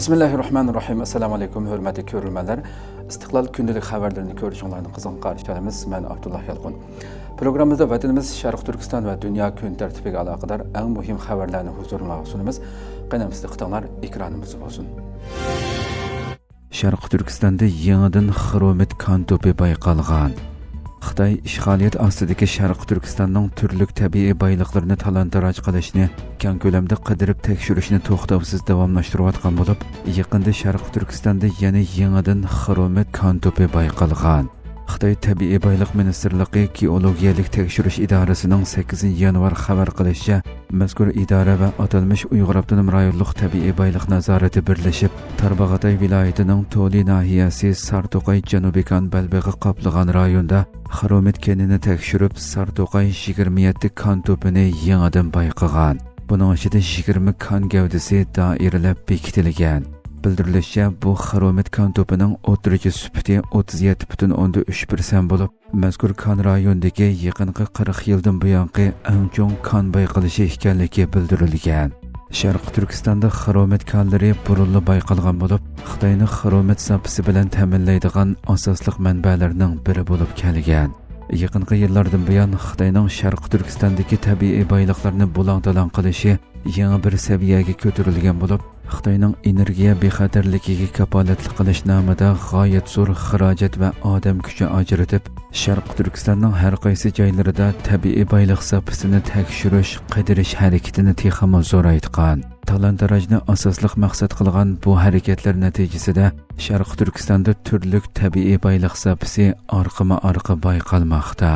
Bismillahirrahmanirrahim. Assalamu alaykum, hörmətli görülmələr. İstiqlal gündəlik xəbərlərini görüşünüzü qızğın qarşılayırıq. Mən Abdullah Yalqın. Proqramımızda vətənimiz Şərq Türkistan və dünya gün tərtibiga əlaqədar ən mühim xəbərlərini huzuruna sunumuz. Qənəmsizliklər ekranımız olsun. Şərq Türkistanda yenidən xromit kan topi bayqalğan. Xitoy ishg'oliyat ostidagi Sharq Turkistonning turli tabiiy boyliqlarini talon-taroj qilishni, keng ko'lamda qidirib tekshirishni to'xtovsiz davomlashtirayotgan bo'lib, yaqinda Sharq Turkistonda yana yangidan xromit kan topi bayqalgan. Xitoy Tabiiy boyliq ministerligi geologiyalik tekshirish idorasining 8 yanvar xabar qilishicha, mazkur idora va atalmish Uyg'ur avtonom rayonlik tabiiy boyliq nazorati birlashib, Tarbag'atay viloyatining Toli nahiyasi Sarto'qay Janubiy kan balbig'i qoplagan rayonda xromit kenini tekshirib, Sarto'qay 27 kan topini yangidan bayqagan. Buning ichida 20 kan gavdasi doiralab bekitilgan. Bildirilishicha, bu xromit kan topining o'tirchi sifati 37,3% bo'lib, mazkur kan rayondagi yaqinqi 40 yildan buyongi eng chong kan bayqalishi ekanligi bildirilgan. Sharq Turkistonda xromit kanlari burunli bayqalgan bo'lib, Xitoyning xromit zapisi bilan ta'minlaydigan asosli manbalarning biri bo'lib kelgan. Yaqinqi yillardan buyon Xitoyning Sharq Turkistondagi tabiiy boyliqlarni bulang-talang qilishi yangi bir saviyaga ko'tarilgan bo'lib, Xitoyning energiya bexatarligiga kapolatlik qilish nomida g'oyat zo'r xarajat va odam kuchi ajratib, Sharq Turkistonning har qaysi joylarida tabiiy boyliq zapisini tekshirish, qidirish harakatini texmo zo'raytgan. Talon-tarojni asosli maqsad qilgan bu harakatlar natijasida Sharq Turkistonda turli tabiiy boyliq zapisi orqama-orqa bayqalmoqda.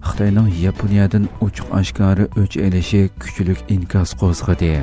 Xitoyning Yaponiyadan ochiq-oshkora o'ch elishi kuchli inkas qo'zg'adi.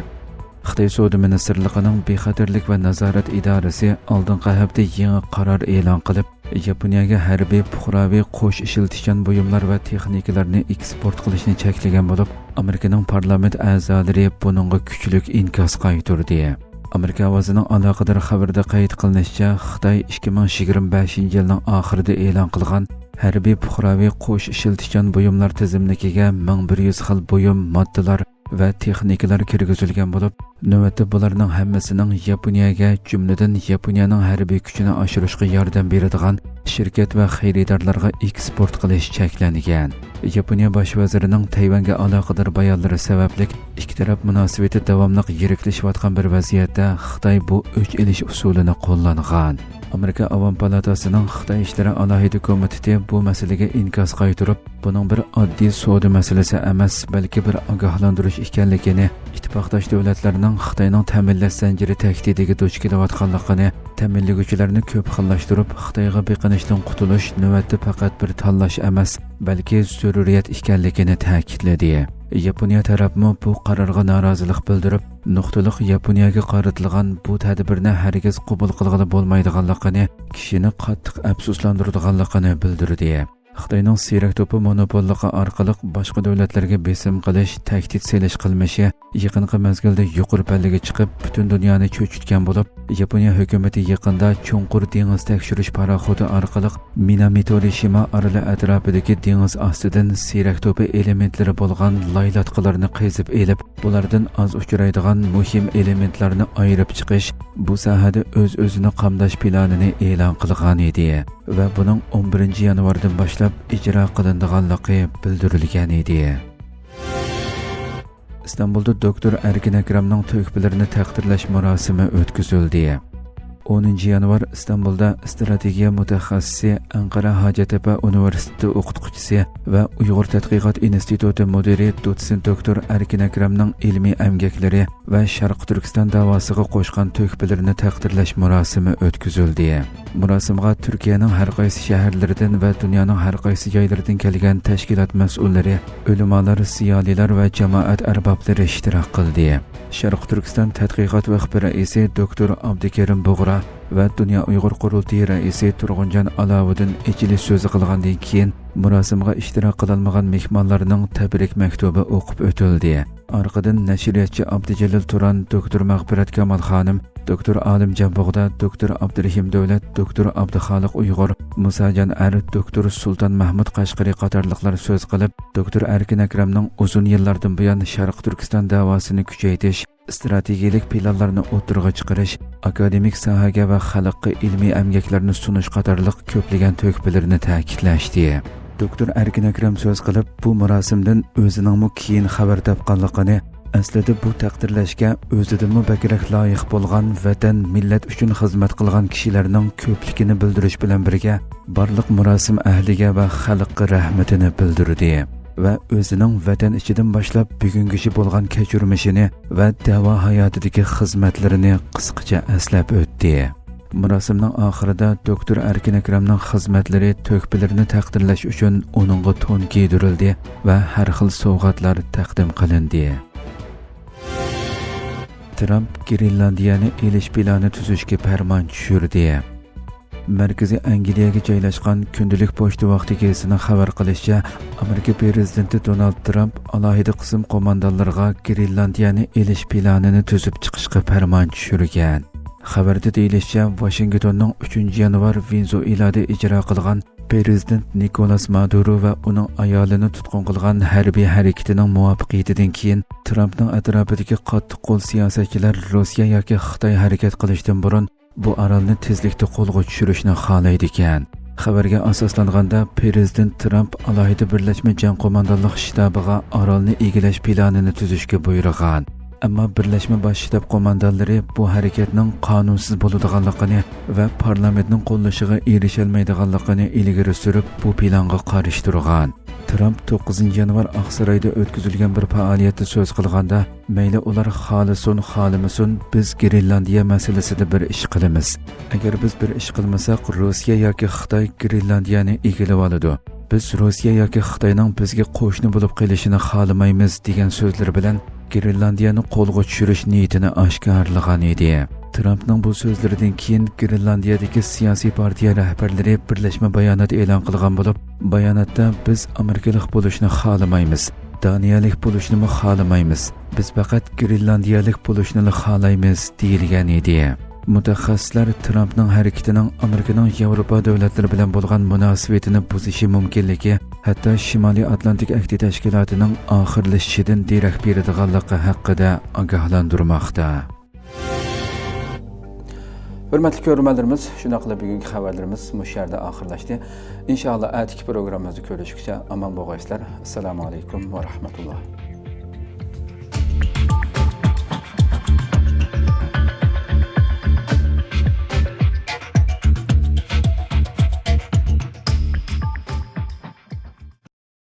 Xitoy Savdo ministrligining bexatarlik va nazorat idorasi oldingi hafta yangi qaror e'lon qilib, Yaponiyaga harbiy puhraviy qo'sh ishiltishchan buyumlar va texnikalarni eksport qilishni cheklagan bo'lib, Amerikaning parlament a'zolari buningga kuchli inkas qaytardi. Amerika ovozining aloqador xabarida qayd qilinishicha, Xitoy 2025-yilning oxirida e'lon qilgan harbiy puhraviy qo'sh ishiltishchan buyumlar tizimligiga 1100 xil buyum, moddalar va texnikalar kirgizilgan bo'lib, navbatda bularning hammasining Yaponiyaga, jumladan Yaponiyaning harbiy kuchini oshirishga yordam beradigan shirkat va xaridorlarga eksport qilish cheklangan. Yaponiya bosh vazirining Tayvanga aloqador bayonlari sababli ikki taraf munosabati davomli yiriklashayotgan bir vaziyatda Xitoy bu o'ch elish usulini qo'llangan. Amerika Avom palatasining Xitoy ishlari alohida komiteti bu masalaga inkas qaytarib, buning bir oddiy savdo masalasi emas, balki bir ogohlantirish ekanligini, ittifoqdosh davlatlarning Xitoyning ta'minlash zanjiri tahdidiga duch kelayotganligini, ta'minlovchilarni ko'p xillashtirib, Xitoyga beqinishdan qutulish navbatda faqat bir tanlash emas, balki zaruriyat ekanligini ta'kidladi. Yaponiya tarafmi bu qarorga norozilik bildirib, nuqtaliq Yaponiyaga qaratilgan bu tadbirni hargiz qabul qilgani bo'lmaydiganligini, kishini qattiq afsuslantiradiganligini bildirdi. Xitoyning siyrak to'pi monopolligi orqali boshqa davlatlarga besim qilish, tahdid selish qilmishi yaqinqi mezgilda yuqori pallaga chiqib, butun dunyoni cho'chitgan bo'lib, Yaponiya hukumati yaqinda Chunqur dengiz tekshirish paraxodi orqali Minamotorishima oroli atrofidagi dengiz ostidan siyrak to'pi elementlari bo'lgan laylatqilarni qazib elib, bulardan oz uchraydigan muhim elementlarni ayirib chiqish, bu sohada o'z-o'zini qamdash planini e'lon qilgan edi va buning 11 yanvardan boshlab ijro qilinadiganligi bildirilgan edi. İstanbulda doktor Erkin Akramning to'kpilarini taqdirlash marosimi o'tkazildi. 10 yanvar İstanbulda strategiya mutaxassisi, Anqara Hacettepe Universiteti o'qituvchisi va Uyg'ur tadqiqot instituti mudiri dotsent doktor Erkin Akramning ilmiy emgaklari va Sharq Turkiston davosiga qo'shgan to'kpilarini taqdirlash marosimi o'tkazildi. Marosimga Turkiyaning har qaysi shaharlaridan va dunyoning har qaysi joylaridan kelgan tashkilot mas'ullari, ulamolar, ziyolilar va jamoat arboblari ishtirok qildi. Sharq Turkiston tadqiqot vaqti raisi doktor Abdukarim Bug'ra va Dunyo Uyg'ur qurultiyi raisi Turg'unjon Alovuddin ichilish so'zi qilgandan keyin marosimga ishtirok qilolmagan mehmonlarning tabrik maktubi o'qib o'tildi. Orqadan nashriyatchi Abdujalil Turan, doktor Mag'firat Kamal xonim, doktor Olimjon Bug'da, doktor Abdurahim Davlat, doktor Abduxoliq Uyg'ur, Musajon Ar, doktor Sulton Mahmud Qashqari qatorliqlar so'z qilib, doktor Erkin Akramning uzun yillardan buyon Sharq Turkiston davosini kuchaytirish, strategik planlarni o'tirg'a chiqarish, akademik sohaga va xalqqa ilmiy amgaklarni sunish qatorliq ko'plagan to'kpilarni ta'kidlashdi. Doktor Erkin Akram so'z qilib, bu marosimdan o'zining keyin xabar topganligini, aslida bu taqdirlashga o'zidanmi bakrak loyiq bo'lgan vatan, millat uchun xizmat qilgan kishilarning ko'pligini bildirish bilan birga, barliq marosim ahliga va xalqqa rahmatini bildirdi va o'zining vatan ichidan boshlab bugungacha bo'lgan kechirmishini va da'vo hayotidagi xizmatlarini qisqacha eslab o'tdi. Marosimning oxirida doktor Erkin Akramning xizmatlari to'kpilarini taqdirlash uchun uningga to'n kiydirildi va har xil sovg'atlar taqdim qilindi. Trump Grenlandiyani elish planini tuzishga farmon tushirdi. Markaziy Angliyaga joylashgan kundalik pochta vaqti gazetasining xabar qilishicha, Amerika prezidenti Donald Trump alohida qism qo'mondonlariga Grenlandiyani elish planini tuzib chiqishga farmon tushirgan. Xabarda deyilishicha, Washingtonning 3-yanvar Venezuelada ijro qilgan prezident Nicolas Maduro va uning ayolini tutqun qilgan harbiy harakatining muvaffaqiyatidan keyin Trumpning atrofidagi qattiq qo'l siyosatchilar Rossiya yoki Xitoy harakat qilishdan burun bu orolni tezlikda qo'lga tushirishni xohlaydi ekan. Xabarga asoslanganda, prezident Trump alohida birlashma jang qo'mondonlik shtabiga orolni egallash planini tuzishga buyurgan. Ammo birlashma bosh shtab qo'mondonlari bu harakatning qonunsiz bo'ladiganligini va parlamentning qo'llashiga erisholmaydiganligini ilgari surib, bu planga qarshi turgan. Trump 9-yanvar Oqsaroyda o'tkazilgan bir faoliyatda so'z qilganda, mayli ular xohlamasin, biz Grenlandiya masalasida bir ish qilamiz. Agar biz bir ish qilmasak, Rossiya yoki Xitoy Grenlandiyani egallab oladi. Biz Rossiya yoki Xitoyning bizga qo'shni bo'lib qolishini xohlamaymiz degan so'zlar bilan Grenlandiyani qo'lga tushirish niyatini oshkorlagan edi. Trumpning bu so'zlaridan keyin Grenlandiyadagi siyosiy partiya rahbarlari birlashma bayonot e'lon qilgan bo'lib, bayonotda biz amerikalik bo'lishni xohlamaymiz, daniyalik bo'lishni xohlamaymiz, biz faqat Grenlandiyalik bo'lishni xohlaymiz deyilgan edi. Mutaxassislar Trumpning harakatining Amerikaning Yevropa davlatlari bilan bo'lgan munosabatini buzishi mumkinligi, hatto Shimoliy Atlantik Ahdi tashkilotining oxirlashishidan derak beradiganligi haqida ogohlantirmoqda. Hurmatli ko'ruvchilarimiz, shuna qilib bugungi xabarlarimiz mush yerda oxirlashdi. Inshaalloh atiki programmamizni ko'rishguncha omon bo'linglar. Assalomu alaykum va rahmatulloh.